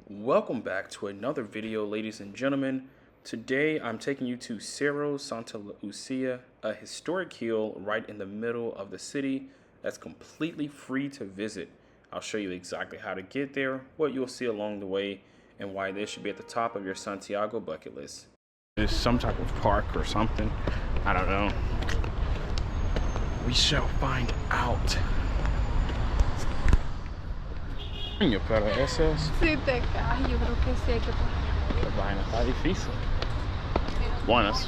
Welcome back to another video, ladies and gentlemen. Today I'm taking you to Cerro Santa Lucía, a historic hill right in the middle of the city that's completely free to visit. I'll show you exactly how to get there, what you'll see along the way, and why this should be at the top of your Santiago bucket list. It's some type of park or something. I don't know. We shall find out. Pero eso es... Si te caes, yo creo que sí hay que pasar. La vaina está difícil. Buenas.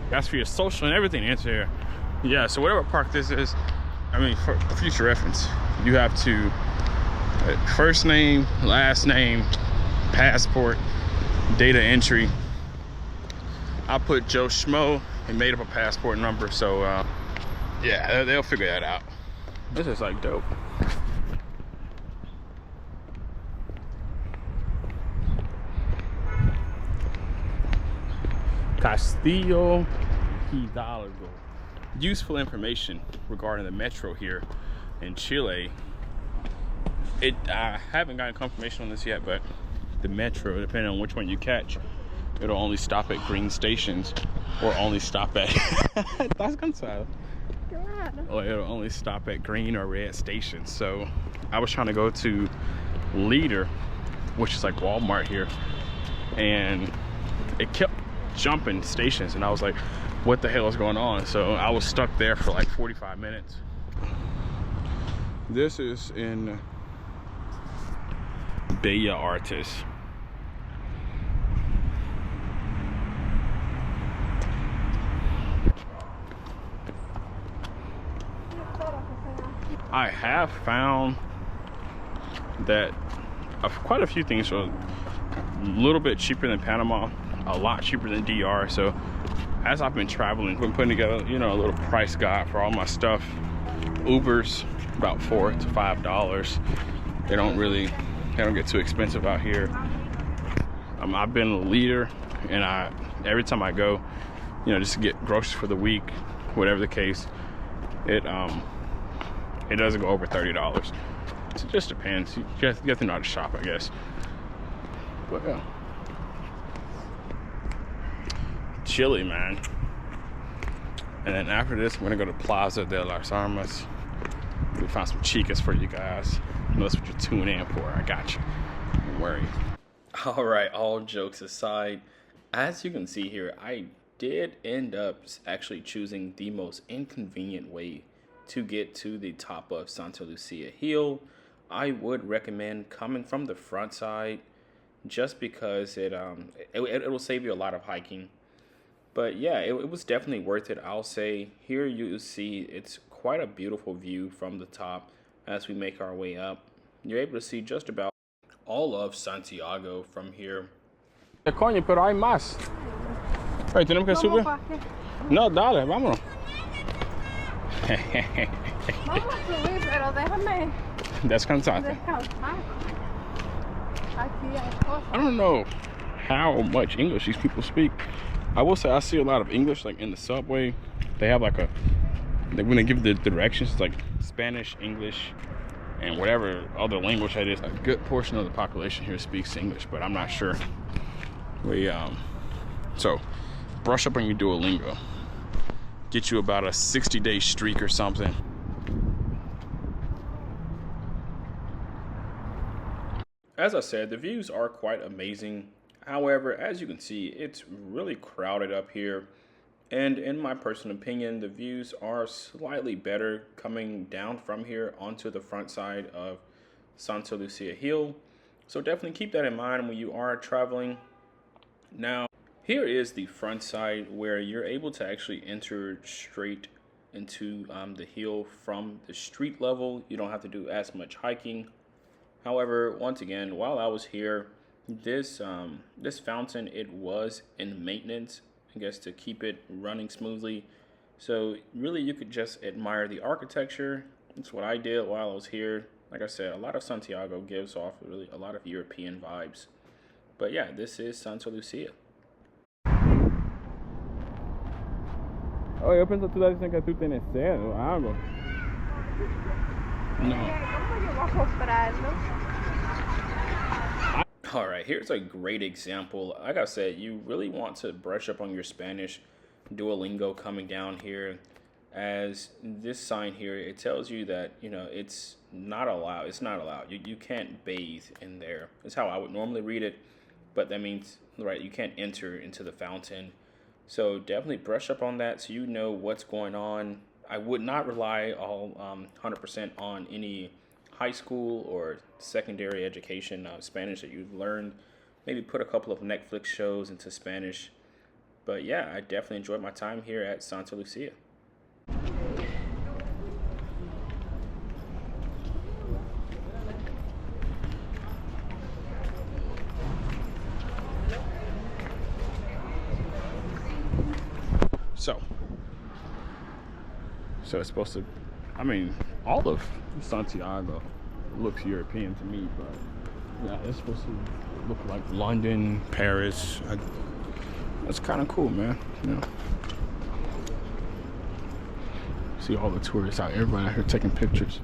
That's for your social and everything to enter here. Yeah, so whatever park this is, I mean, for future reference, you have to first name, last name, passport, data entry. I put Joe Schmo and made up a passport number, so yeah, they'll figure that out. This is like dope. Castillo Hidalgo. Useful information regarding the metro here in Chile. I haven't gotten confirmation on this yet, but the metro, depending on which one you catch, it'll only stop at green stations or only stop at or it'll only stop at green or red stations. So I was trying to go to Leader, which is like Walmart here, and it kept jumping stations, and I was like, what the hell is going on? So I was stuck there for like 45 minutes. This is in Bella Artes. I have found that quite a few things are a little bit cheaper than Panama, a lot cheaper than DR. So as I've been traveling, I've been putting together, you know, a little price guide for all my stuff. Uber's about $4 to $5. They don't get too expensive out here. I've been a leader, and every time I go, you know, just to get groceries for the week, whatever the case, it doesn't go over $30. So it just depends. You have to know how to shop, I guess. But yeah. Chile, man. And then after this, we're gonna go to Plaza de las Armas. We found some chicas for you guys. That's what you're tuning in for. I got you. Don't worry. All right, all jokes aside, as you can see here, I did end up actually choosing the most inconvenient way to get to the top of Santa Lucía Hill. I would recommend coming from the front side, just because it will save you a lot of hiking. But yeah, it was definitely worth it. I'll say here you see it's quite a beautiful view from the top. As we make our way up, you're able to see just about all of Santiago from here. Coño, pero hay más. Hey, tenemos que subir. No, dale, vámonos. Vamos a subir, pero déjame Descansate. descansar. Aquí hay cosas. I don't know how much English these people speak. I will say I see a lot of English, like in the subway. They have like when they give the directions, it's like Spanish, English, and whatever other language that is. A good portion of the population here speaks English, but I'm not sure. So brush up on your Duolingo. Get you about a 60-day streak or something. As I said, the views are quite amazing. However, as you can see, it's really crowded up here. And in my personal opinion, the views are slightly better coming down from here onto the front side of Santa Lucía Hill. So definitely keep that in mind when you are traveling. Now, here is the front side where you're able to actually enter straight into the hill from the street level. You don't have to do as much hiking. However, once again, while I was here, this fountain, it was in maintenance, I guess, to keep it running smoothly. So really you could just admire the architecture. That's what I did while I was here. Like I said, a lot of Santiago gives off really a lot of European vibes. But yeah, this is Santa Lucía. Oh, yo pensé que tú le dicen que tú tienes sed o algo. No. ¿Cómo yo voy a comprarlo? All right, here's a great example. Like I said, you really want to brush up on your Spanish. Duolingo coming down here, as this sign here, it tells you that, you know, it's not allowed. It's not allowed. You can't bathe in there. That's how I would normally read it, but that means, right, you can't enter into the fountain. So definitely brush up on that so you know what's going on. I would not rely all 100% on any high school or secondary education Spanish that you've learned. Maybe put a couple of Netflix shows into Spanish. But yeah, I definitely enjoyed my time here at Santa Lucia. So it's supposed to, I mean, all of Santiago looks European to me, but yeah, it's supposed to look like London, Paris. That's kind of cool, man. You know, see all the tourists out, everybody out here taking pictures.